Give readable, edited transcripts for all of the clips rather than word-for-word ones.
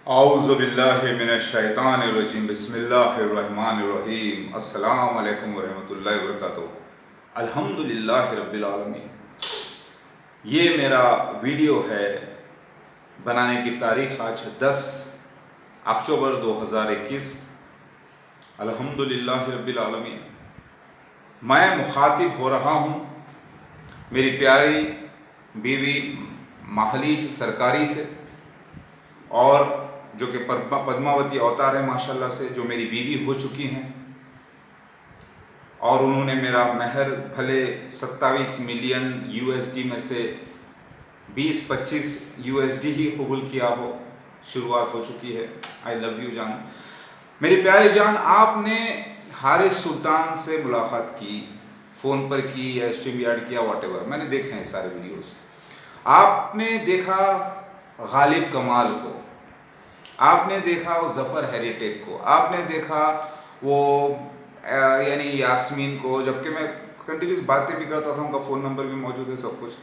اعوذ باللہ من الشیطان الرجیم بسم اللہ الرحمن الرحیم السلام علیکم ورحمۃ اللہ وبرکاتہ۔ الحمدللہ رب العالمین۔ یہ میرا ویڈیو ہے، بنانے کی تاریخ آج 10 اکتوبر 2021۔ الحمدللہ رب العالمین۔ میں مخاطب ہو رہا ہوں میری پیاری بیوی مہلیج سرکاری سے، اور جو کہ پدماوتی اوتار ہے ماشاءاللہ سے، جو میری بیوی ہو چکی ہیں، اور انہوں نے میرا مہر بھلے 27 ملین USD میں سے 20-25 USD ہی قبول کیا ہو، شروعات ہو چکی ہے۔ آئی لو یو جان، میری پیاری جان۔ آپ نے حارث سلطان سے ملاقات کی، فون پر کی یا اسٹریم یارڈ کیا، واٹ ایور، میں نے دیکھے ہیں سارے ویڈیوز۔ آپ نے دیکھا غالب کمال کو، آپ نے دیکھا وہ ظفر ہیریٹیک کو، آپ نے دیکھا وہ یعنی یاسمین کو، جبکہ میں کنٹینیوس باتیں بھی کرتا تھا، ان کا فون نمبر بھی موجود ہے، سب کچھ۔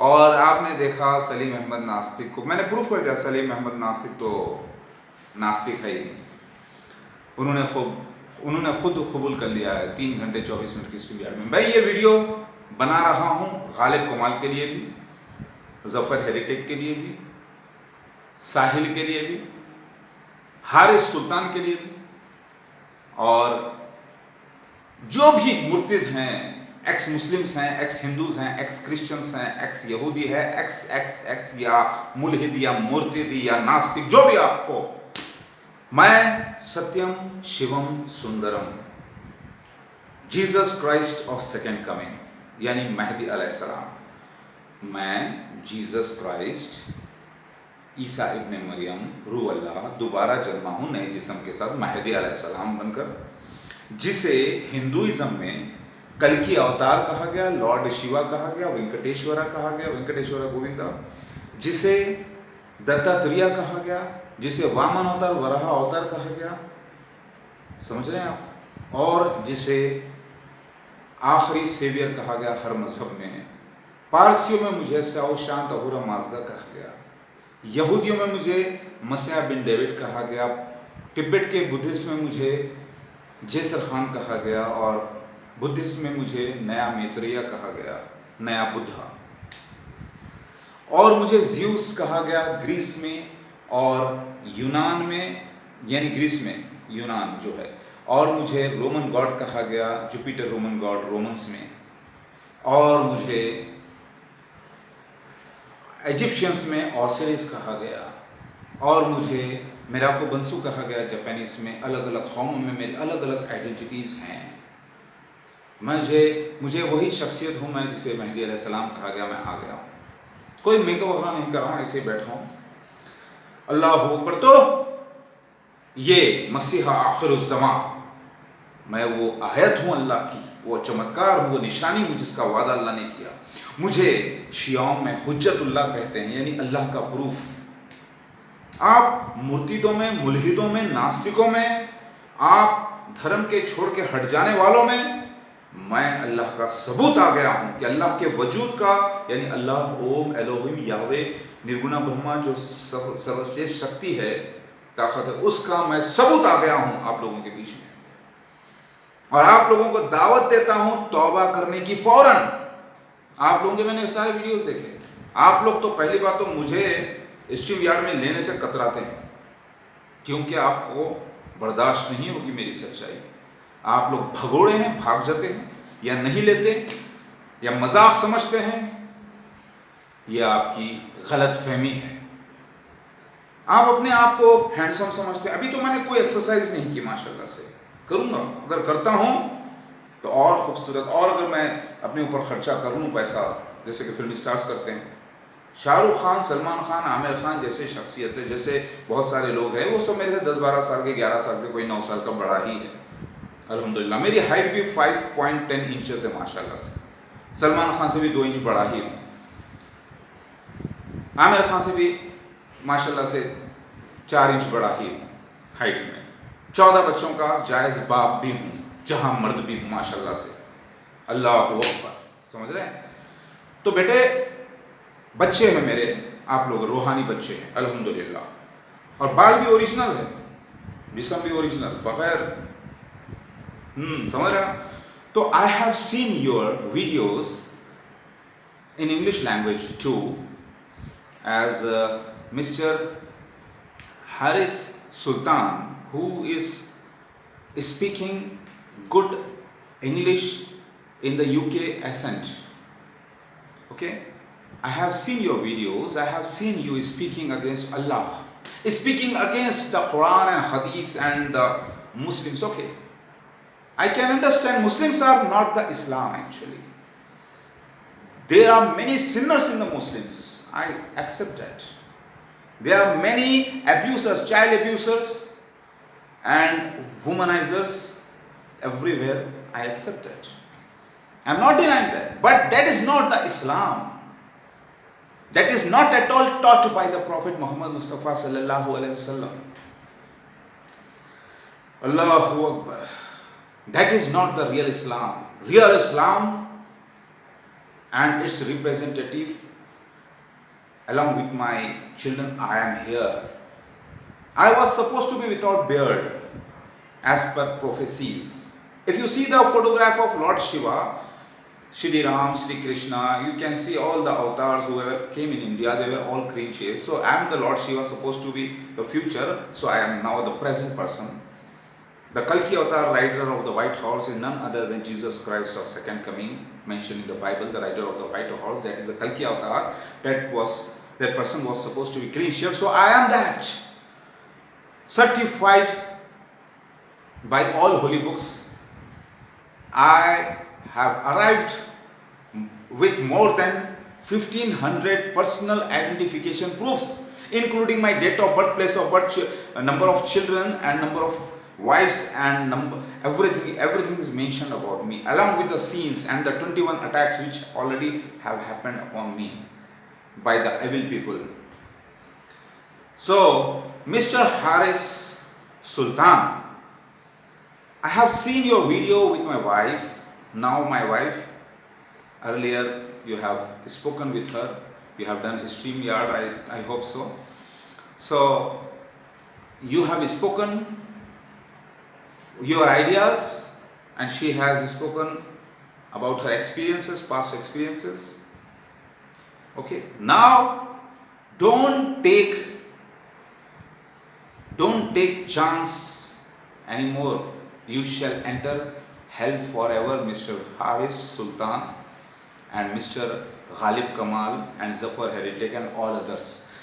اور آپ نے دیکھا سلیم احمد ناستک کو، میں نے پروف کر دیا سلیم احمد ناستک تو ناستک ہے ہی نہیں، انہوں نے خود قبول کر لیا ہے 3 گھنٹے 24 منٹ کی اسٹریم یارڈ میں۔ میں یہ ویڈیو بنا رہا ہوں غالب کمال کے لیے بھی، ظفر ہیریٹیک کے لیے بھی، ساحل کے لیے بھی، حارث سلطان کے لیے بھی، اور جو بھی مرتد ہیں، ایکس مسلمز ہیں، ایکس ہندوز ہیں، ایکس کرسچنز ہیں، ایکس یہودی ہے، ایکس یا ملحد یا مرتد یا ناستک، جو بھی آپ کو، میں Satyam Shivam Sundaram, Jesus Christ of second coming, یعنی مہدی علیہ السلام، میں جیزس کرائسٹ، عیسیٰ ابن مریم روح اللہ، دوبارہ جنما ہوں نئے جسم کے ساتھ، مہدی علیہ السلام بن کر، جسے ہندوازم میں کلکی اوتار کہا گیا، لارڈ شیوا کہا گیا، وینکٹیشورا کہا گیا، وینکٹیشورا گووندا، جسے دتاتریہ کہا گیا، جسے وامن اوتار، ورہا اوتار کہا گیا، سمجھ رہے ہیں آپ، اور جسے آخری سیویئر کہا گیا ہر مذہب میں۔ پارسیوں میں مجھے ساؤ شانت اہورا مازدا کہا گیا، یہودیوں میں مجھے مسیح بن ڈیوڈ کہا گیا، تبت کے بدھسٹ میں مجھے جیسر خان کہا گیا، اور بدھسٹ میں مجھے نیا میتریہ کہا گیا، نیا بدھا، اور مجھے زیوس کہا گیا گریس میں، اور یونان میں، یعنی گریس میں یونان جو ہے، اور مجھے رومن گاڈ کہا گیا، جوپیٹر رومن گاڈ رومنس میں، اور مجھے ایجپشنس میں اوسیرس کہا گیا، اور مجھے میراکو بنسو کہا گیا جاپانیز میں۔ الگ الگ قوموں میں میری الگ الگ آئیڈینٹیٹیز ہیں۔ مجھے وہی شخصیت ہوں میں جسے مہدی علیہ السلام کہا گیا، میں آ گیا ہوں، کوئی میک اپ وغیرہ نہیں کر رہا ہوں، ایسے ہی بیٹھا ہوں۔ اللہ اکبر۔ تو یہ مسیحا آخر الزمان، میں وہ آیت ہوں اللہ کی، وہ چمتکار ہوں، وہ نشانی ہوں جس کا وعدہ اللہ نے کیا۔ مجھے شیعوں میں حجت اللہ کہتے ہیں، یعنی اللہ کا پروف۔ آپ مرتدوں میں، ملحدوں میں، ناستکوں میں، آپ دھرم کے چھوڑ کے ہٹ جانے والوں میں اللہ کا ثبوت آ گیا ہوں کہ اللہ کے وجود کا، یعنی اللہ اوم الوہم یہوے نرگنا برہما، جو سروشریشٹھ شکتی ہے، طاقت ہے، اس کا میں ثبوت آ گیا ہوں آپ لوگوں کے بیچ میں، اور آپ لوگوں کو دعوت دیتا ہوں توبہ کرنے کی فوراً۔ آپ لوگوں کے میں نے سارے ویڈیوز دیکھے، آپ لوگ تو پہلی بات تو مجھے اسٹریم یارڈ میں لینے سے کتراتے ہیں، کیونکہ آپ کو برداشت نہیں ہوگی میری سچائی۔ آپ لوگ بھگوڑے ہیں، بھاگ جاتے ہیں، یا نہیں لیتے، یا مذاق سمجھتے ہیں، یہ آپ کی غلط فہمی ہے۔ آپ اپنے آپ کو ہینڈسم سمجھتے ہیں۔ ابھی تو میں نے کوئی ایکسرسائز نہیں کی ماشاءاللہ سے، کروں گا، اگر کرتا ہوں تو اور خوبصورت، اور اگر میں اپنے اوپر خرچہ کروں پیسہ، جیسے کہ فلم سٹارز کرتے ہیں، شاہ رخ خان، سلمان خان، عامر خان جیسے شخصیتیں، جیسے بہت سارے لوگ ہیں، وہ سب میرے سے 10-12 سال کے، 11 سال کے، کوئی 9 سال کا بڑا ہی ہے الحمدللہ۔ میری ہائٹ بھی 5.10 انچز ہے ماشاءاللہ سے، سلمان خان سے بھی 2 انچ بڑا ہی ہوں، عامر خان سے بھی ماشاءاللہ سے 4 انچ بڑا ہی ہوں ہائٹ میں، 14 بچوں کا جائز باپ بھی ہوں، جہاں مرد بھی ہوں ماشاءاللہ سے، اللہ اکبر، سمجھ رہے ہیں؟ تو بیٹے، بچے ہیں میرے، آپ لوگ روحانی بچے ہیں الحمدللہ، اور بال بھی اوریجنل ہے, جسم بھی اوریجنل, بغیر سمجھ رہا. تو I have seen your videos in English language too, as Mr. Haris Sultan, who is speaking good English in the UK accent. Okay, I have seen your videos. I have seen you speaking against Allah, speaking against the Quran and Hadith and the Muslims. Okay, I can understand Muslims are not the Islam actually. There are many sinners in the Muslims. I accept that. There are many abusers, child abusers and womanizers everywhere. I accept that. I am not denying that. But that is not the Islam. That is not at all taught by the Prophet Muhammad Mustafa sallallahu alaihi wasallam. Allahu Akbar. That is not the real Islam. Real Islam and its representative, along with my children, I am here. I was supposed to be without beard as per prophecies. If you see the photograph of Lord Shiva, Shri Ram, Shri Krishna, you can see all the avatars whoever came in India, they were all clean shaved. So I am the Lord Shiva, supposed to be the future, so I am now the present person. The Kalki avatar rider of the white horse is none other than Jesus Christ of second coming, mentioned in the Bible, the rider of the white horse, that is the Kalki avatar. That person was supposed to be clean shaved. So I am that, certified by all holy books. I have arrived with more than 1500 personal identification proofs, including my date of birth, place of birth, number of children and number of wives and number, everything is mentioned about me, along with the scenes and the 21 attacks which already have happened upon me by the evil people. So Mr. Haris Sultan, I have seen your video with my wife, now my wife. Earlier you have spoken with her, you have done StreamYard, I hope so. So you have spoken your ideas and she has spoken about her experiences, past experiences. Okay, now don't take chance anymore. You shall enter hell forever, Mr. Haris Sultan and Mr. Ghalib Kamal and Zafar Heritage and all others.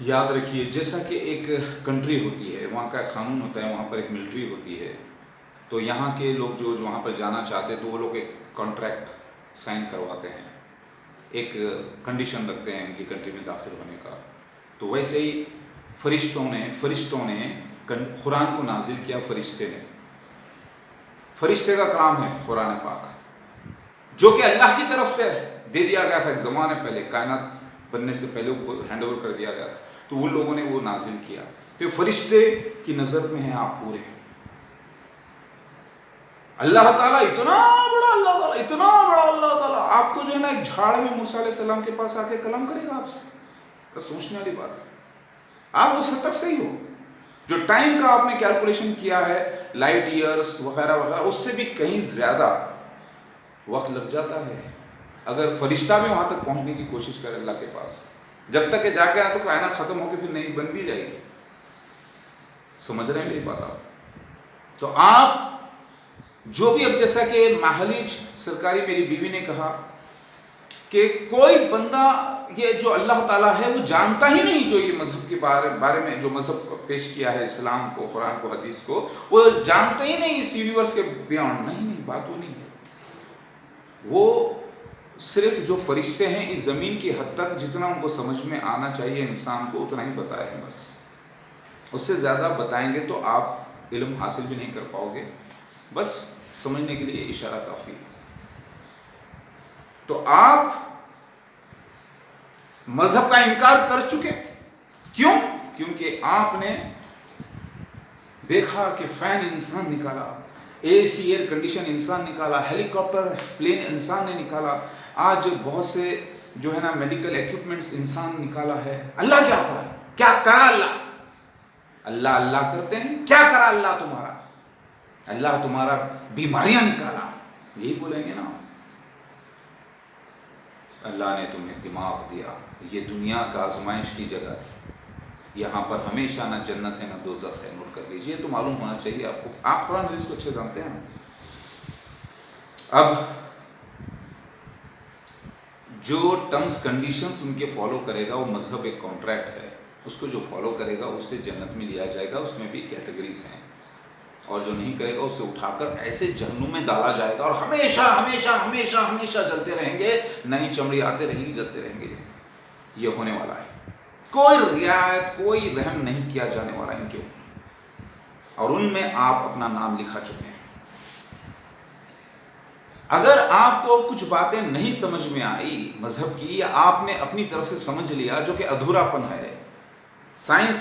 یاد رکھیے جیسا کہ ایک country ہوتی ہے، وہاں کا ایک قانون ہوتا ہے، وہاں پر ایک ملٹری ہوتی ہے، تو یہاں کے لوگ جو وہاں پر جانا چاہتے ہیں تو وہ لوگ ایک کانٹریکٹ سائن کرواتے ہیں، ایک کنڈیشن رکھتے ہیں ان کی کنٹری میں داخل ہونے کا. تو ویسے ہی فرشتوں نے قرآن کو نازل کیا. فرشتے کا کام ہے قرآن پاک، جو کہ اللہ کی طرف سے دے دیا گیا تھا ایک زمانے پہلے، کائنات بننے سے پہلے وہ ہینڈ اوور کر دیا گیا تھا، تو ان لوگوں نے وہ نازل کیا. تو فرشتے کی نظر میں ہیں آپ پورے. اللہ تعالیٰ اتنا بڑا اللہ تعالیٰ آپ کو جو ہے نا ایک جھاڑ میں موسیٰ علیہ السلام کے پاس آ کے کلام کرے گا آپ سے. تو سوچنے والی بات ہے. آپ اس حد تک صحیح ہو، جو ٹائم کا آپ نے کیلکولیشن کیا ہے لائٹ ایئرس وغیرہ وغیرہ، اس سے بھی کہیں زیادہ وقت لگ جاتا ہے. اگر فرشتہ بھی وہاں تک پہنچنے کی کوشش کرے اللہ کے پاس، جب تک کہ جا کے آئے تو کائنات ختم ہو کے پھر نئی بن بھی جائے گی. سمجھ رہے ہیں میری بات آپ؟ تو آپ جو بھی، اب جیسا کہ ماہلی سرکاری میری بیوی نے کہا کہ کوئی بندہ یہ جو اللہ تعالیٰ ہے وہ جانتا ہی نہیں، جو یہ مذہب کے بارے میں جو مذہب پیش کیا ہے، اسلام کو، قرآن کو، حدیث کو، وہ جانتا ہی نہیں اس یونیورس کے بیانڈ. نہیں، بات وہ نہیں ہے. وہ صرف جو فرشتے ہیں اس زمین کی حد تک جتنا ان کو سمجھ میں آنا چاہیے انسان کو اتنا ہی بتائے ہیں بس. اس سے زیادہ بتائیں گے تو آپ علم حاصل بھی نہیں کر پاؤ گے. بس سمجھنے کے لیے اشارہ کافی. تو آپ مذہب کا انکار کر چکے. کیوں؟ کیونکہ آپ نے دیکھا کہ فین انسان نکالا، اے سی ایئر کنڈیشن انسان نکالا، ہیلی کاپٹر پلین انسان نے نکالا، آج بہت سے جو ہے نا میڈیکل ایکوپمنٹس انسان نکالا ہے. اللہ کیا کرا؟ کیا کرا اللہ اللہ کرتے ہیں. کیا کرا اللہ تمہارا؟ اللہ تمہارا بیماریاں نکالا، یہی بولیں گے نا. اللہ نے تمہیں دماغ دیا، یہ دنیا کا آزمائش کی جگہ تھی، یہاں پر ہمیشہ نہ جنت ہے نہ دوزخ ہے. نوٹ کر لیجیے، تو معلوم ہونا چاہیے آپ کو. آپ قرآن حدیث کو اچھے جانتے ہیں. اب جو ٹرمز کنڈیشنز ان کے فالو کرے گا، وہ مذہب ایک کانٹریکٹ ہے، اس کو جو فالو کرے گا اسے جنت میں لیا جائے گا. اس میں بھی کیٹیگریز ہیں، اور جو نہیں کرے گا اسے اٹھا کر ایسے جہنم میں ڈالا جائے گا، اور ہمیشہ ہمیشہ ہمیشہ ہمیشہ جلتے رہیں گے. نئی چمڑی آتے رہیں گی، جلتے رہیں گے. یہ ہونے والا ہے. کوئی رعایت، کوئی رحم نہیں کیا جانے والا ان کے اوپر، اور ان میں آپ اپنا نام لکھا چکے ہیں. اگر آپ کو کچھ باتیں نہیں سمجھ میں آئی مذہب کی، یا آپ نے اپنی طرف سے سمجھ لیا جو کہ ادھورا پن ہے، سائنس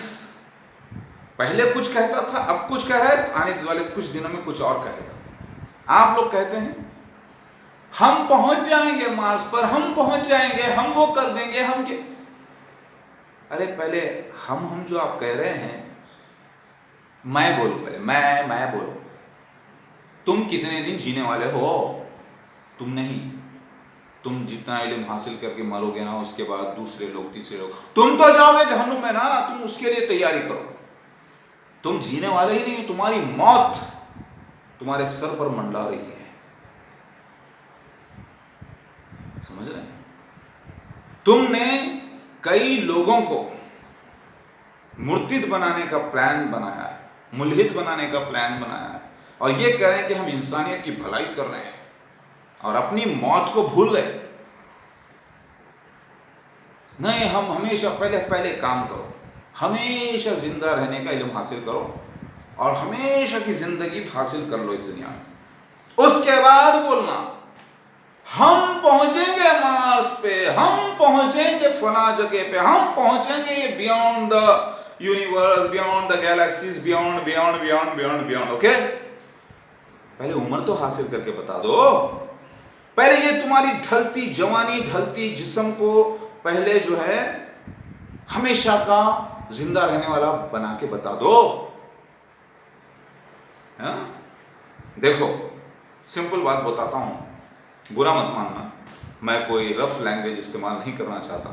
پہلے کچھ کہتا تھا اب کچھ کہہ رہا ہے، آنے والے کچھ دنوں میں کچھ اور کہے گا. آپ لوگ کہتے ہیں ہم پہنچ جائیں گے مارس پر، ہم پہنچ جائیں گے، ہم وہ کر دیں گے، ہم کیا. ارے پہلے ہم جو آپ کہہ رہے ہیں، میں بولوں پہلے، میں بولوں. تم کتنے دن جینے والے ہو؟ تم نہیں. تم جتنا علم حاصل کر کے مرو گے نا، اس کے بعد دوسرے لوگ، تیسرے لوگ، تم تو جاؤ گے جہنم میں نا. تم اس کے لیے تیاری کرو. تم جینے والے ہی نہیں. تمہاری موت تمہارے سر پر منڈلا رہی ہے. سمجھ رہے ہیں؟ تم نے کئی لوگوں کو مرتد بنانے کا پلان بنایا ہے، ملحد بنانے کا پلان بنایا ہے، اور یہ کہہ رہے ہیں کہ ہم انسانیت کی بھلائی کر رہے ہیں، اور اپنی موت کو بھول گئے. نہیں، ہم ہمیشہ پہلے کام کرو، ہمیشہ زندہ رہنے کا علم حاصل کرو، اور ہمیشہ کی زندگی حاصل کر لو اس دنیا میں. اس کے بعد بولنا ہم پہنچیں گے مارس پہ، ہم پہنچیں گے فلاں جگہ پہ، ہم پہنچیں گے یہ beyond the universe, beyond the galaxies, beyond. Okay, پہلے عمر تو حاصل کر کے بتا دو. پہلے یہ تمہاری ڈھلتی جوانی، ڈھلتی جسم کو پہلے جو ہے ہمیشہ کا زندہ رہنے والا بنا کے بتا دو. دیکھو سمپل بات بتاتا ہوں، برا مت ماننا، میں کوئی رف لینگویج استعمال نہیں کرنا چاہتا.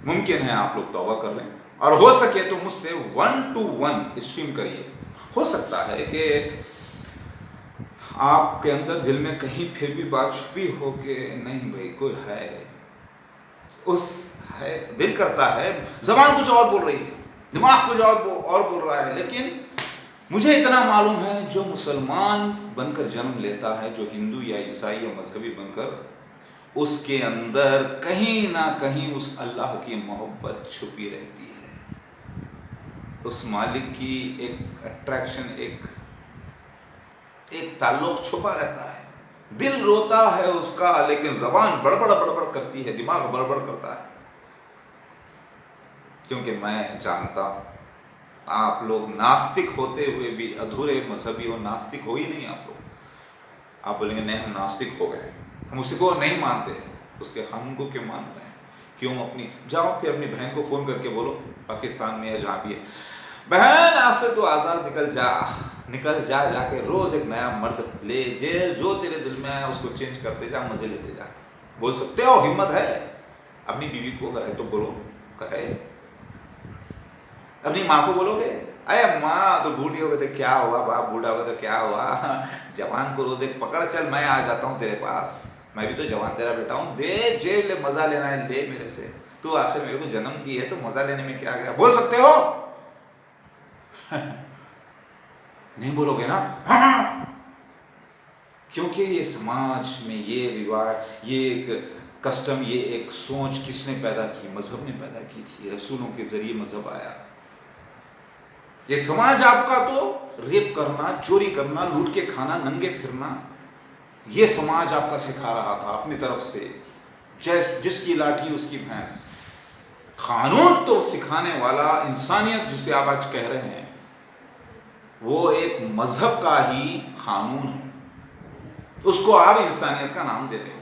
ممکن ہے آپ لوگ توبہ کر لیں، اور ہو سکے تو مجھ سے 1 to 1 اسٹریم کریے. ہو سکتا ہے کہ آپ کے اندر دل میں کہیں پھر بھی بات چھپی ہو کہ نہیں بھائی کوئی ہے، اس ہے، دل کرتا ہے، زبان کچھ اور بول رہی ہے، دماغ کچھ اور بول رہا ہے، لیکن مجھے اتنا معلوم ہے جو مسلمان بن کر جنم لیتا ہے، جو ہندو یا عیسائی یا مذہبی بن کر، اس کے اندر کہیں نہ کہیں اس اللہ کی محبت چھپی رہتی ہے، اس مالک کی ایک اٹریکشن، ایک تعلق چھپا رہتا ہے، دل روتا ہے اس کا، لیکن زبان بڑبڑ کرتی ہے، دماغ بڑبڑ کرتا ہے، کیونکہ میں جانتا ہوں آپ لوگ ناستک ہوتے ہوئے بھی ادھورے مذہبی ہو، ناستک ہو ہی نہیں آپ لوگ. آپ بولیں گے نہیں ہم ناستک ہو گئے، ہم اسی کو نہیں مانتے، اس کے قانون کو کیوں مان رہے ہیں؟ کیوں جاؤ پھر اپنی بہن کو فون کر کے بولو پاکستان میں یا جہاں بھی ہے، بہن آج سے تو آزاد نکل جا کے روز ایک نیا مرد لے، جو تیرے دل میں آیا اس کو چینج کرتے جا، مزے لیتے جا. بول سکتے ہو؟ ہمت ہے؟ اپنی بیوی کو اگر ہے تو بولو، کہے. اپنی ماں کو بولو گے اے ماں تو بوڑھی ہو گئے تو کیا ہوا، باپ بوڑھا ہوا تو کیا ہوا، جوان کو روز ایک پکڑ، چل میں آ جاتا ہوں تیرے پاس، میں بھی تو جوان تیرا بیٹا ہوں، دے جیب لے، مزہ لینا ہے لے میرے سے، تو آخر میرے کو جنم دی ہے تو مزہ لینے میں کیا گیا؟ بول سکتے ہو؟ نہیں بولو گے نا؟ کیونکہ یہ سماج میں یہ روایت، یہ ایک کسٹم، یہ ایک سوچ کس نے پیدا کی؟ مذہب نے پیدا کی تھی، رسولوں کے ذریعے مذہب آیا. یہ سماج آپ کا تو ریپ کرنا، چوری کرنا، لوٹ کے کھانا، ننگے پھرنا، یہ سماج آپ کا سکھا رہا تھا اپنی طرف سے، جس کی لاٹھی اس کی بھینس. قانون تو سکھانے والا انسانیت جسے آپ آج کہہ رہے ہیں، وہ ایک مذہب کا ہی قانون ہے، اس کو آپ انسانیت کا نام دے رہے ہیں.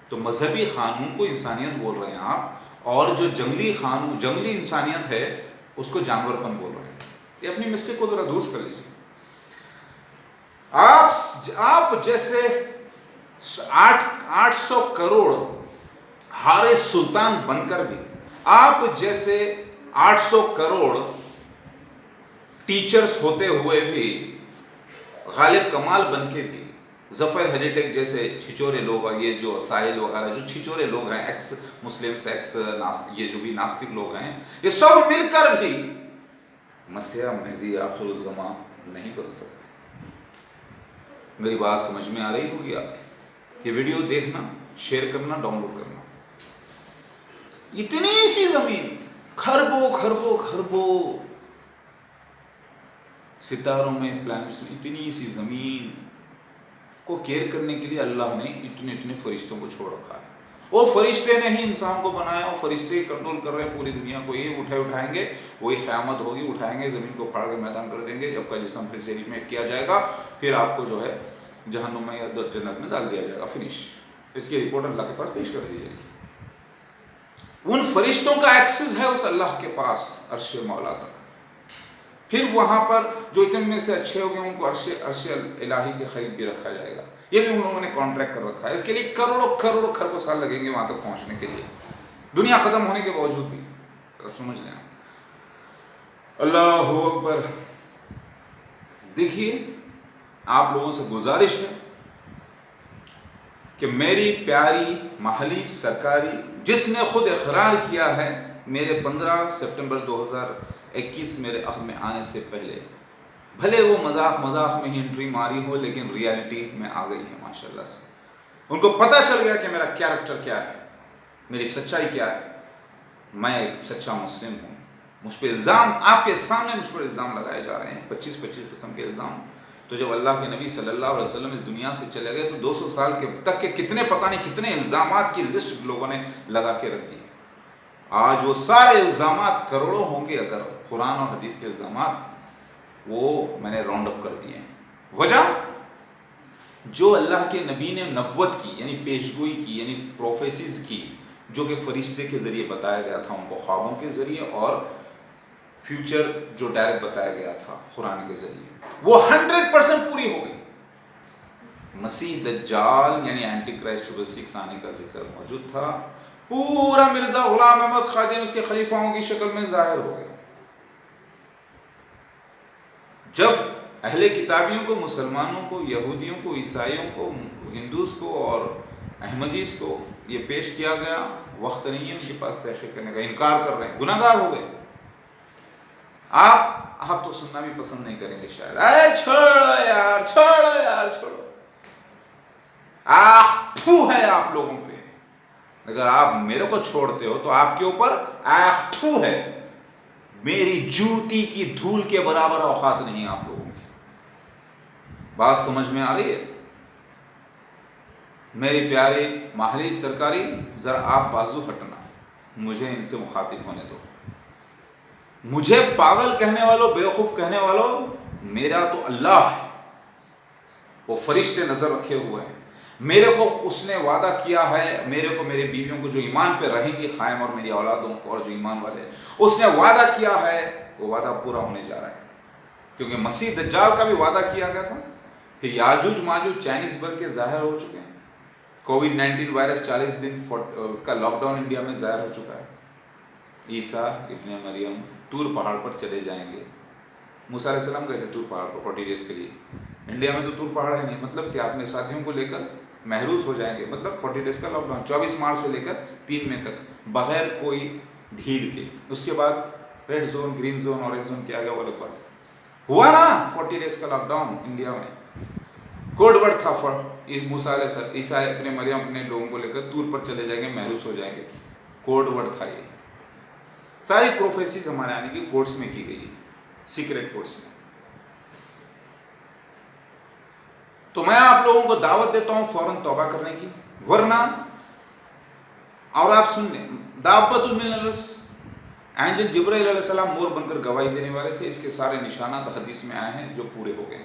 تو مذہبی قانون کو انسانیت بول رہے ہیں آپ، اور جو جنگلی انسانیت ہے اس کو جانور پن بول رہے ہیں. یہ اپنی مسٹیک کو ذرا درست کر لیجیے. آپ جیسے 800 کروڑ حارث سلطان بن کر بھی، آپ جیسے 800 کروڑ ٹیچرز ہوتے ہوئے بھی، غالب کمال بن کے بھی، ظفر ہیریٹیک جیسے چھچورے لوگ، یہ جو ساحل وغیرہ جو چھچورے لوگ ہیں، ایکس مسلمس، یہ جو بھی ناستک لوگ ہیں، یہ سب مل کر بھی مسیح مہدی آخر الزمان نہیں بن سکتے. میری بات سمجھ میں آ رہی ہوگی آپ کی؟ یہ ویڈیو دیکھنا، شیئر کرنا، ڈاؤن لوڈ کرنا. اتنی سی زمین، خربوں ستاروں میں، پلانٹس میں، اتنی سی زمین کو کیئر کرنے کے لیے اللہ نے اتنے فرشتوں کو چھوڑ رکھا ہے. وہ فرشتے نے ہی انسان کو بنایا، وہ فرشتے کنٹرول کر رہے ہیں پوری دنیا کو. یہ اٹھائیں گے، وہی قیامت ہوگی، اٹھائیں گے، زمین کو پھاڑ کے میدان کر دیں گے، جب کا جسم پھر سے ریمیک کیا جائے گا، پھر آپ کو جو ہے جہنم میں یا جنت میں ڈال دیا جائے گا. فنش. اس کی رپورٹ اللہ کے پاس پیش کر دی جائے گی. ان فرشتوں کا ایکسس ہے اس اللہ کے پاس عرش مولا تک. پھر وہاں پر جو اتنے سے اچھے ہو گئے ان کو عرش الہی کے قریب بھی رکھا جائے گا. یہ بھی انہوں نے کانٹریکٹ کر رکھا ہے. اس کے لیے کروڑوں سال لگیں گے وہاں تک پہنچنے کے لیے، دنیا ختم ہونے کے باوجود بھی. سمجھ لیں. اللہ اکبر. دیکھیے آپ لوگوں سے گزارش ہے کہ میری پیاری محلی سرکاری، جس نے خود اقرار کیا ہے میرے 15 سپٹمبر 2021 میرے عہد میں آنے سے پہلے، بھلے وہ مذاق میں ہی انٹری ماری ہو، لیکن ریالٹی میں آ گئی ہے ماشاءاللہ سے. ان کو پتہ چل گیا کہ میرا کیریکٹر کیا ہے، میری سچائی کیا ہے. میں ایک سچا مسلم ہوں. مجھ پہ الزام، آپ کے سامنے مجھ پر الزام لگائے جا رہے ہیں، 25 قسم کے الزام. تو جب اللہ کے نبی صلی اللہ علیہ وسلم اس دنیا سے چلے گئے تو 200 سال تک کے پتہ نہیں کتنے الزامات کی لسٹ لوگوں نے لگا کے رکھ دی. آج وہ سارے الزامات کروڑوں ہوں گے، اگر قرآن اور حدیث کے الزامات، وہ میں نے راؤنڈ اپ کر دیے ہیں. وجہ جو اللہ کے نبی نے نبوت کی، یعنی پیشگوئی کی، یعنی پروفیسیز کی، جو کہ فرشتے کے ذریعے بتایا گیا تھا ان کو خوابوں کے ذریعے، اور فیوچر جو ڈائریکٹ بتایا گیا تھا قرآن کے ذریعے، وہ 100% پوری ہو گئی. مسیح دجال یعنی اینٹی کرائسٹ 6 آنے کا ذکر موجود تھا. پورا مرزا غلام احمد قادیانی اس کے خلیفاؤں کی شکل میں ظاہر ہو گئے. جب اہل کتابیوں کو، مسلمانوں کو، یہودیوں کو، عیسائیوں کو، ہندوز کو اور احمدیز کو یہ پیش کیا گیا وقت نہیں ہے ان کے پاس تحقیق کرنے کا، انکار کر رہے ہیں، گناہ گار ہو گئے. آپ تو سننا بھی پسند نہیں کریں گے شاید، ارے چھوڑو یار چھوڑو یار چھوڑو. تھو ہے آپ لوگوں پہ. اگر آپ میرے کو چھوڑتے ہو تو آپ کے اوپر تھو ہے. میری جوتی کی دھول کے برابر اوقات نہیں آپ لوگوں کی. بات سمجھ میں آ رہی ہے؟ میری پیاری ماہلی سرکاری، ذرا آپ بازو ہٹنا، مجھے ان سے مخاطب ہونے دو. مجھے پاگل کہنے والوں، بیوقوف کہنے والوں، میرا تو اللہ ہے، وہ فرشتے نظر رکھے ہوئے ہیں. میرے کو اس نے وعدہ کیا ہے، میرے کو میرے بیویوں کو جو ایمان پہ رہیں گی قائم، اور میری اولادوں کو، اور جو ایمان والے، اس نے وعدہ کیا ہے، وہ وعدہ پورا ہونے جا رہا ہے. کیونکہ مسیح دجال کا بھی وعدہ کیا گیا تھا. پھر یاجوج ماجوج چائنیز بن کے ظاہر ہو چکے ہیں. کووڈ-19 وائرس 40 دن کا لاک ڈاؤن انڈیا میں ظاہر ہو چکا ہے. عیسیٰ ابن مریم طور پہاڑ پر چلے جائیں گے. موسیٰ علیہ السلام گئے تھے طور پہاڑ پر 40 ڈیز کے لیے. انڈیا میں تو طور پہاڑ ہے نہیں، مطلب کہ اپنے ساتھیوں کو لے کر محروس ہو جائیں گے. مطلب 40 ڈیز کا لاک ڈاؤن 24 مارچ سے لے کر 3 مئی تک بغیر کوئی ڈھیل کے. اس کے بعد red zone, green zone, orange zone کیا گیا، وہ الگ بات ہوا نا. 40 ڈیز کا لاک ڈاؤن انڈیا میں کوڈ ورڈ تھا موسیٰ علیہ عیسیٰ اپنے مریم اپنے لوگوں کو لے کر طور پر چلے جائیں گے، محروس ہو جائیں گے. کوڈ ورڈ تھا. یہ ساری پروفیسیز ہمارے آنے کی کورٹس میں کی گئی، سیکریٹ کورٹس میں. تو میں آپ لوگوں کو دعوت دیتا ہوں فوراً توبہ کرنے کی، ورنہ، اور آپ سن لیں، دابۃ من الارض، اینجل جبرائیل علیہ السلام مور بن کر گواہی دینے والے تھے. اس کے سارے نشانات حدیث میں آئے ہیں جو پورے ہو گئے.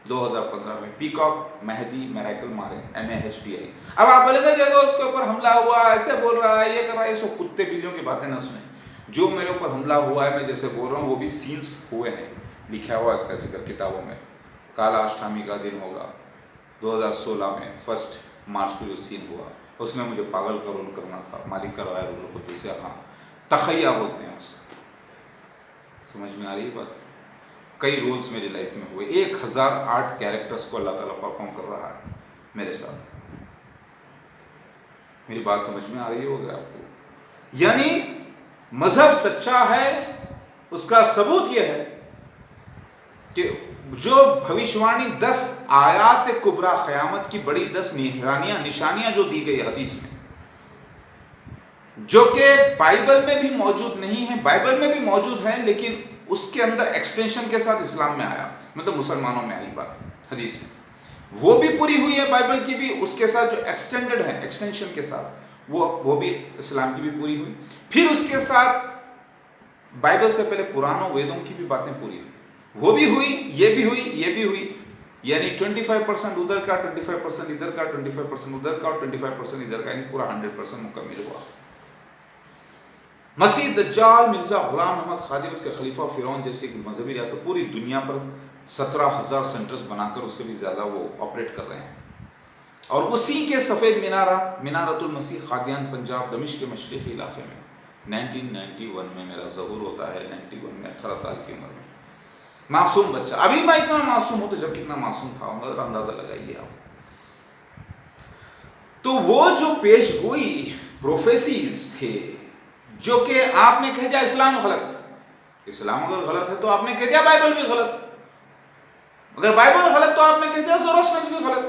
2015 میں پیکاک مہدی میریکل مارے، MAHDI. اب آپ بولے گا دیکھو اس کے اوپر حملہ ہوا، ایسے بول رہا ہے، یہ کر رہا ہے. سو کتے بلیوں کی باتیں نہ سنیں. جو میرے اوپر حملہ ہوا ہے، میں جیسے بول رہا ہوں، وہ بھی سینس ہوئے ہیں، لکھا ہوا اس کا ذکر کتابوں میں. کالا اشٹامی کا دن ہوگا 2016 میں 1 مارچ کو جو سین ہوا، اس میں مجھے پاگل کا رول کرنا تھا. مالک کا روایہ رول کو دوسرے تخیہ بولتے ہیں اس کا. سمجھ میں آ رہی ہے بات؟ کئی رولز میری لائف میں ہوئے. 1008 کیریکٹرز کو اللہ تعالیٰ پرفارم کر رہا ہے میرے ساتھ. میری بات سمجھ میں آ رہی ہوگی آپ کو؟ یعنی مذہب سچا ہے، اس کا ثبوت یہ ہے کہ جو بھوشوانی 10 آیات کبریٰ، قیامت کی بڑی 10 نشانیاں جو دی گئی حدیث میں، جو کہ بائبل میں بھی موجود نہیں ہے، بائبل میں بھی موجود ہے لیکن اس کے اندر ایکسٹینشن کے ساتھ اسلام میں آیا، مطلب مسلمانوں میں آئی بات حدیث میں، وہ بھی پوری ہوئی ہے بائبل کی بھی. اس کے ساتھ جو ایکسٹینڈڈ ہے ایکسٹینشن کے ساتھ، وہ بھی اسلام کی بھی پوری ہوئی. پھر اس کے ساتھ بائبل سے پہلے پرانوں ویدوں کی بھی باتیں پوری ہوئی، وہ بھی ہوئی، یہ بھی ہوئی، یہ بھی ہوئی. یعنی 25% ادھر کا، 25% ادھر کا، 25% ادھر کا، اور 25% ادھر کا، یعنی پورا 100% مکمل ہوا. مسیح دجال، مرزا غلام احمد قادری، اس کے خلیفہ فرعون جیسے مذہبی ریاست پوری دنیا پر 17,000 سینٹرز بنا کر، اس سے بھی زیادہ وہ آپریٹ کر رہے ہیں. اور اسی کے سفید مینارہ، مینارۃ المسیح، قادیان پنجاب، دمشق کے مشرقی علاقے میں 1991 میں میرا ظہور ہوتا ہے. 91 میں 18 سال کی عمر میں، معصوم بچہ. ابھی میں اتنا معصوم ہوں تو جب کتنا معصوم تھا مگر اندازہ لگائیے آپ. تو وہ جو پیش گوئی پروفیسیز تھے، جو کہ آپ نے کہہ دیا اسلام غلط. اسلام اگر غلط ہے تو آپ نے کہہ دیا بائبل بھی غلط. اگر بائبل غلط تو آپ نے کہہ دیا زوراسترز بھی غلط.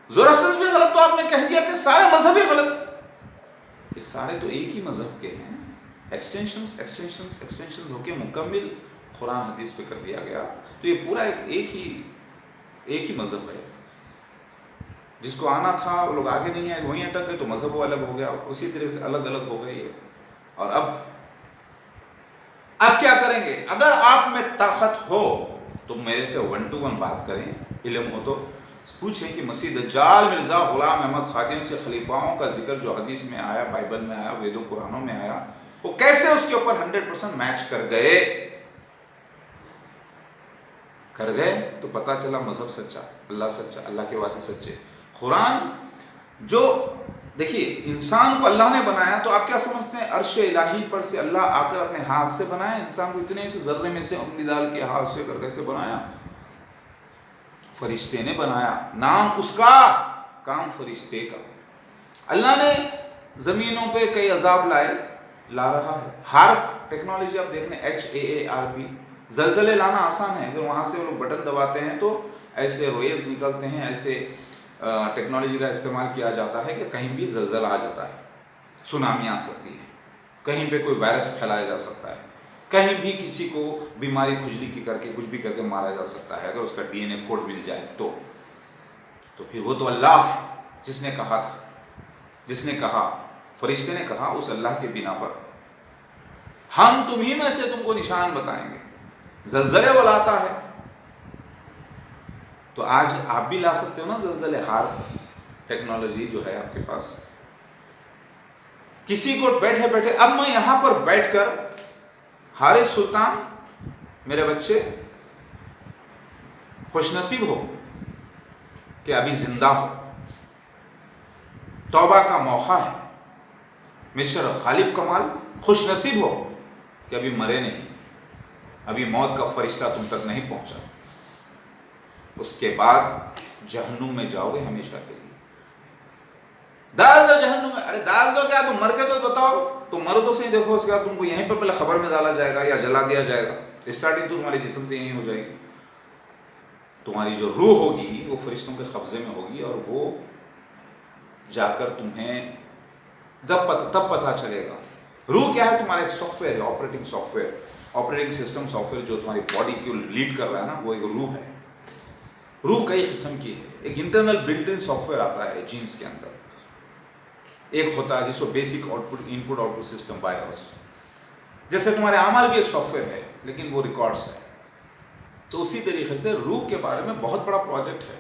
زوراسترز بھی غلط تو آپ نے کہہ دیا کہ سارے مذہب ہی غلط. یہ سارے تو ایک ہی مذہب کے ہیں. ایکسٹینشنز ہو کے مکمل قرآن حدیث پہ کر دیا گیا. تو یہ پورا ایک ہی مذہب ہے. جس کو آنا تھا وہ لوگ آگے نہیں آئے، وہیں اٹک گئے، تو مذہب وہ الگ ہو گیا. اسی طرح سے الگ الگ ہو گئے یہ. اور اب کیا کریں گے؟ اگر آپ میں طاقت ہو تو میرے سے 1 to 1 بات کریں، علم ہو تو پوچھیں کہ مسیح دجال مرزا غلام احمد قادری سے خلیفاؤں کا ذکر جو حدیث میں آیا، بائبل میں آیا، ویدوں قرآنوں میں آیا، وہ کیسے اس کے اوپر 100% میچ کر گئے تو پتہ چلا مذہب سچا، اللہ سچا، اللہ کے وعدے سچے. قرآن جو دیکھیے، انسان کو اللہ نے بنایا تو آپ کیا سمجھتے ہیں؟ عرش الہی پر سے اللہ آ کر اپنے ہاتھ سے بنایا انسان کو. اتنے سے ذرے میں سے انگلی ڈال کے ہاتھ سے کر کیسے بنایا؟ فرشتے نے بنایا. نام اس کا، کام فرشتے کا. اللہ نے زمینوں پہ کئی عذاب لا رہا ہے. ہارپ ٹیکنالوجی آپ دیکھ لیں, HAARP, زلزلے لانا آسان ہے. اگر وہاں سے وہ لوگ بٹن دباتے ہیں تو ایسے ویوز نکلتے ہیں, ایسے ٹیکنالوجی کا استعمال کیا جاتا ہے کہ کہیں بھی زلزلہ آ جاتا ہے, سونامی آ سکتی ہے, کہیں پہ کوئی وائرس پھیلایا جا سکتا ہے, کہیں بھی کسی کو بیماری کھجلی کی کر کے کچھ بھی کر کے مارا جا سکتا ہے اگر اس کا DNA کوڈ مل جائے تو پھر وہ تو اللہ ہے جس نے کہا تھا, جس نے کہا, فرشتے نے کہا, اس اللہ کے بنا پر ہم تمہیں میں سے تم کو نشان بتائیں گے. زلزلے وہ لاتا ہے, تو آج آپ بھی لا سکتے ہو نا زلزلے. ہارپ ٹیکنالوجی جو ہے آپ کے پاس, کسی کو بیٹھے بیٹھے, اب میں یہاں پر بیٹھ کر, حارث سلطان میرے بچے خوش نصیب ہو کہ ابھی زندہ ہو, توبہ کا موقع ہے. مسٹر غالب کمال خوش نصیب ہو کہ ابھی مرے نہیں, ابھی موت کا فرشتہ تم تک نہیں پہنچا. اس کے بعد جہنم میں جاؤ گے ہمیشہ کے لیے. ڈال دو جہنم میں. ارے ڈال دو کیا, تم مر کے تو بتاؤ, تم مرو تو صحیح. دیکھو اس کے بعد تم کو یہیں پر پہلے خبر میں ڈالا جائے گا یا جلا دیا جائے گا. اسٹارٹنگ تو تمہارے جسم سے یہیں ہو جائے گی. تمہاری جو روح ہوگی وہ فرشتوں کے قبضے میں ہوگی, اور وہ جا کر تمہیں تب پتہ چلے گا. روح کیا ہے؟ تمہارا ایک سافٹ ویئر ہے, operating soft where, operating system soft where جو تمہاری باڈی کو لیڈ کر رہا ہے نا, وہ ایک روح ہے. روح کئی قسم کی ہے. ایک internal built in soft where آتا ہے جینس کے اندر, ایک ہوتا ہے جس کو basic output input output system BIOS. جیسے تمہارے اعمال بھی ایک سافٹ ویئر ہے لیکن وہ ریکارڈس ہے. تو اسی طریقے سے روح کے بارے میں بہت بڑا پروجیکٹ ہے.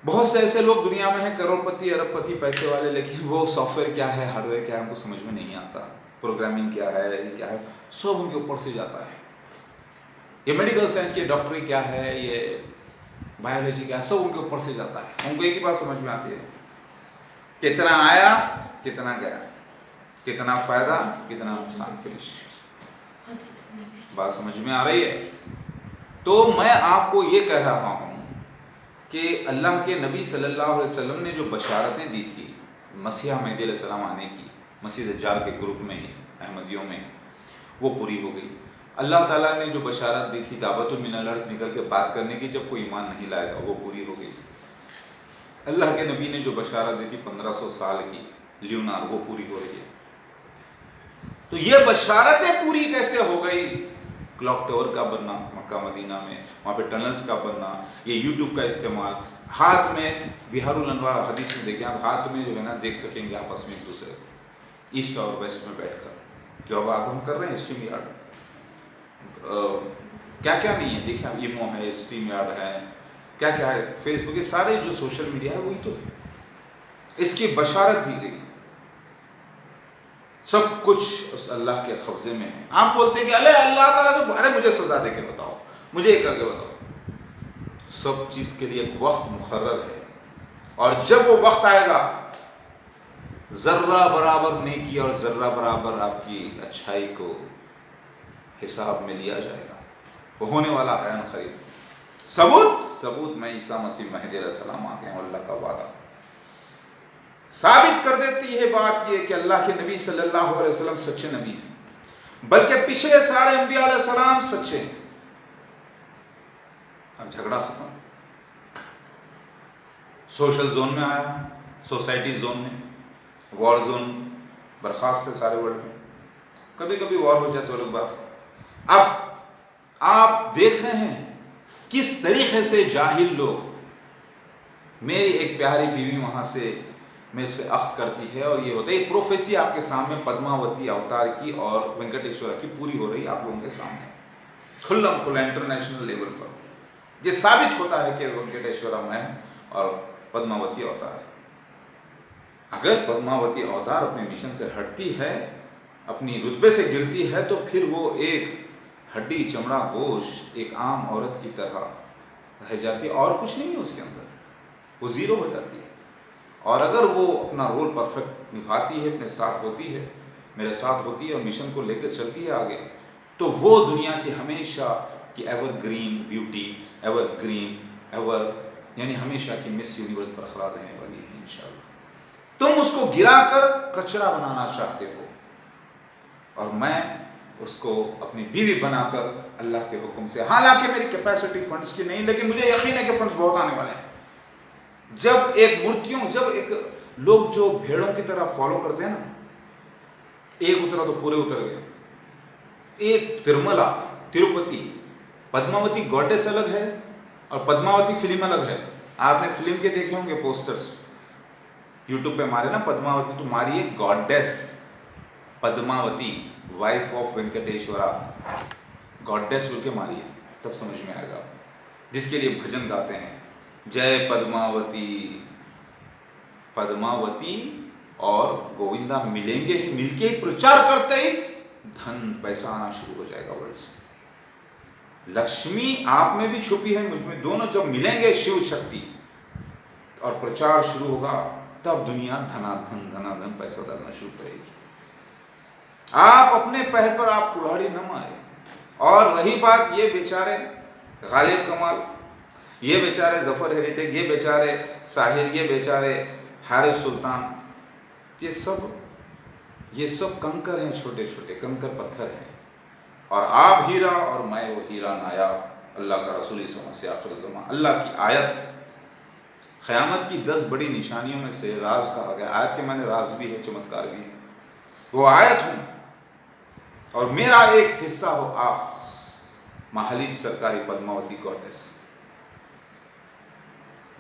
بہت سے ایسے لوگ دنیا میں ہیں, کروڑ پتی, ارب پتی, پیسے والے, لیکن وہ سافٹ ویئر کیا ہے, ہارڈ ویئر کیا ہے, ہم کو سمجھ میں نہیں آتا. پروگرامنگ کیا ہے, یہ کیا ہے, سب ان کے اوپر سے جاتا ہے. یہ میڈیکل سائنس کی ڈاکٹری کیا ہے, یہ بایولوجی کیا ہے, سب ان کے اوپر سے جاتا ہے. ہم کو ایک ہی بات سمجھ میں آتی ہے, کتنا آیا کتنا گیا, کتنا فائدہ کتنا نقصان. فنش. بات سمجھ میں آ رہی ہے؟ تو میں آپ کو یہ کہہ رہا ہوں کہ اللہ کے نبی صلی اللہ علیہ وسلم نے جو بشارتیں دی تھی مسیح مہدی علیہ السلام آنے کی, مسیح دجال کے گروپ میں ہی, احمدیوں میں, وہ پوری ہو گئی. اللہ تعالیٰ نے جو بشارت دی تھی دعوت من الارض نکل کے بات کرنے کی, جب کوئی ایمان نہیں لائے گا, وہ پوری ہو گئی. اللہ کے نبی نے جو بشارت دی تھی 1500 سال کی لیونار, وہ پوری ہو رہی ہے. تو یہ بشارتیں پوری کیسے ہو گئی؟ کلاک ٹاور کا بننا مکہ مدینہ میں, وہاں پہ ٹنلز کا بننا, یہ یوٹیوب کا استعمال, ہاتھ میں بہار الانوار حدیث میں دیکھیں آپ, ہاتھ میں جو ہے نا دیکھ سکیں گے آپس میں ایک دوسرے کو, ایسٹ اور ویسٹ میں بیٹھ کر, جو اب آپ ہم کر رہے ہیں اسٹریم یارڈ, کیا کیا نہیں ہے دیکھیں آپ, ایمو ہے, اسٹریم یارڈ ہے, کیا کیا ہے, فیس بک, یہ سارے جو سوشل میڈیا ہے وہی تو ہے. اس کی بشارت دی گئی, سب کچھ اس اللہ کے قبضے میں ہے. آپ بولتے ہیں کہ اللہ تعالیٰ تو, ارے مجھے سزا دے کے بتاؤ, مجھے یہ کر کے بتاؤ. سب چیز کے لیے ایک وقت مقرر ہے, اور جب وہ وقت آئے گا ذرہ برابر نیکی اور ذرہ برابر آپ کی اچھائی کو حساب میں لیا جائے گا. وہ ہونے والا ہے قریب. ثبوت میں عیسیٰ مسیح مہدی علیہ السلام آتے ہیں, اللہ کا وعدہ ثابت کر دیتی ہے بات یہ کہ اللہ کے نبی صلی اللہ علیہ وسلم سچے نبی ہیں, بلکہ پچھلے سارے انبیاء علیہ السلام سچے ہیں. اب جھگڑا ختم, سوشل زون میں آیا, سوسائٹی زون میں, وار زون برخاست ہے سارے ورلڈ میں. کبھی کبھی وار ہو جائے تو الگ بات. اب آپ دیکھ رہے ہیں کس طریقے سے جاہل لوگ, میری ایک پیاری بیوی وہاں سے میں سے اخذ کرتی ہے, اور یہ ہوتا ہے, یہ پروفیسی آپ کے سامنے پدماوتی اوتار کی اور وینکٹیشورا کی پوری ہو رہی ہے آپ لوگوں کے سامنے, کھلم کھلا انٹرنیشنل لیول پر. یہ ثابت ہوتا ہے کہ وینکٹیشورا میں اور پدماوتی اوتار. اگر پدماوتی اوتار اپنے مشن سے ہٹتی ہے, اپنی رتبے سے گرتی ہے, تو پھر وہ ایک ہڈی چمڑا گوشت ایک عام عورت کی طرح رہ جاتی ہے, اور کچھ نہیں ہے اس کے اندر, وہ زیرو ہو جاتی ہے. اور اگر وہ اپنا رول پرفیکٹ نبھاتی ہے, اپنے ساتھ ہوتی ہے, میرے ساتھ ہوتی ہے, اور مشن کو لے کر چلتی ہے آگے, تو وہ دنیا کی ہمیشہ کی ever green beauty, ever green ever, یعنی ہمیشہ کی مس یونیورس برقرار رہنے والی ہے انشاءاللہ. تم اس کو گرا کر کچرا بنانا چاہتے ہو، اور میں اس کو اپنی بیوی بنا کر اللہ کے حکم سے، حالانکہ میری کیپیسٹی فنڈز کی نہیں، لیکن مجھے یقین ہے کہ فنڈز بہت آنے والے ہیں۔ جب ایک لوگ جو بھیڑوں کی طرح فالو کرتے ہیں نا، ایک اترا تو پورے اتر گئے۔ ایک ترملا، تروپتی، پدماوتی گاڈیس الگ ہے اور پدماوتی فلم الگ ہے۔ آپ نے فلم کے دیکھے ہوں گے پوسٹرز، یوٹیوب پہ مارے نا پدماوتی تو ماریے goddess Padmavati wife of Venkateshwara, goddess بول کے ماریے، تب سمجھ میں آئے گا۔ جس کے لیے بھجن گاتے ہیں، جے پدماوتی، پدماوتی اور گووندا ملیں گے ہی، مل کے ہی پرچار کرتے ہی دھن پیسہ آنا شروع ہو جائے گا ورلڈ سے۔ لکشمی آپ میں بھی چھپی ہے، مجھ میں، دونوں جب ملیں گے شیو شکتی اور پرچار شروع ہوگا، تب دنیا دھنا دھن پیسہ ڈالنا شروع کرے گی۔ آپ اپنے پیر پر آپ کلہاڑی نہ مارے۔ اور رہی بات یہ بیچارے غالب کمال، یہ بیچارے ظفر ہیریٹیج، یہ بیچارے ساحر، یہ بیچارے حارث سلطان، یہ سب کنکر ہیں، چھوٹے چھوٹے کنکر پتھر ہیں، اور آپ ہیرا اور میں وہ ہیرا نایاب، اللہ کا رسول صلی اللہ علیہ وسلم سے آخر الزمان، اللہ کی آیت ہے۔ قیامت کی 10 بڑی نشانیوں میں سے راز کہا گیا، آیت کے معنی راز بھی ہے، چمتکار بھی ہے، وہ آیت ہوں اور میرا ایک حصہ ہو آپ، مہالیج سرکاری پدماوتی گاڈیس۔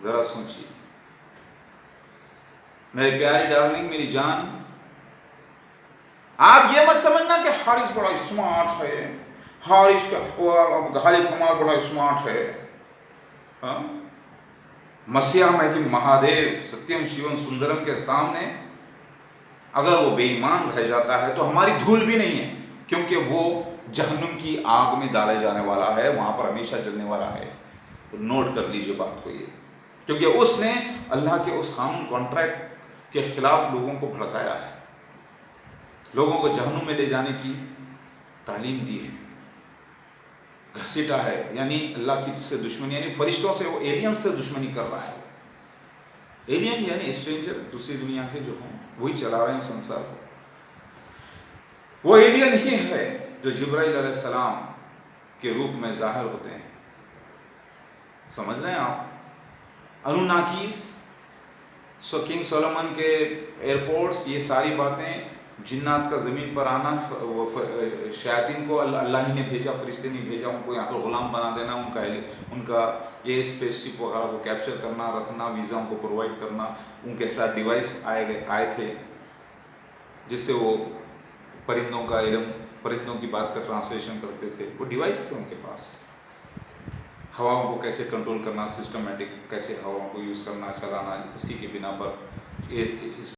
ذرا سوچیے میری پیاری ڈارلنگ، میری جان، آپ یہ مت سمجھنا کہ حارث بڑا اسمارٹ ہے، حارث کا غالب کمال بڑا اسمارٹ ہے۔ ہاں، مسیح مہدی مہادیو ستیم شیون سندرم کے سامنے اگر وہ بے ایمان رہ جاتا ہے تو ہماری دھول بھی نہیں ہے، کیونکہ وہ جہنم کی آگ میں ڈالے جانے والا ہے، وہاں پر ہمیشہ جلنے والا ہے۔ نوٹ کر لیجئے بات کو یہ، کیونکہ اس نے اللہ کے اس قانون کانٹریکٹ کے خلاف لوگوں کو بھڑکایا ہے، لوگوں کو جہنم میں لے جانے کی تعلیم دی ہے، گھسیٹا ہے، یعنی اللہ کی سے دشمنی، یعنی فرشتوں سے، وہ ایلین سے دشمنی کر رہا ہے۔ ایلین یعنی اسٹرینجر، دوسری دنیا کے جو ہوں، وہی چلا رہے ہیں سنسار کو۔ وہ ایلین ہی ہے جو جبرائیل علیہ السلام کے روپ میں ظاہر ہوتے ہیں، سمجھ رہے ہیں آپ؟ انوناکیس، کنگ سولومن کے ایئرپورٹس، یہ ساری باتیں، جنات کا زمین پر آنا، شیاطین کو اللہ ہی نے بھیجا، فرشتے نے بھیجا، ان کو یہاں پر غلام بنا دینا، ان کا یہ اسپیس شپ وغیرہ کو کیپچر کرنا، رکھنا، ویزا ان کو پرووائڈ کرنا، ان کے ساتھ ڈیوائس آئے تھے جس سے وہ پرندوں کا علم، پرندوں کی بات کا ٹرانسلیشن کرتے تھے، وہ ڈیوائس تھے ان کے پاس۔ ہواؤں کو کیسے کنٹرول کرنا، سسٹمیٹک کیسے ہواؤں کو یوز کرنا، چلانا، اسی کے بنا پر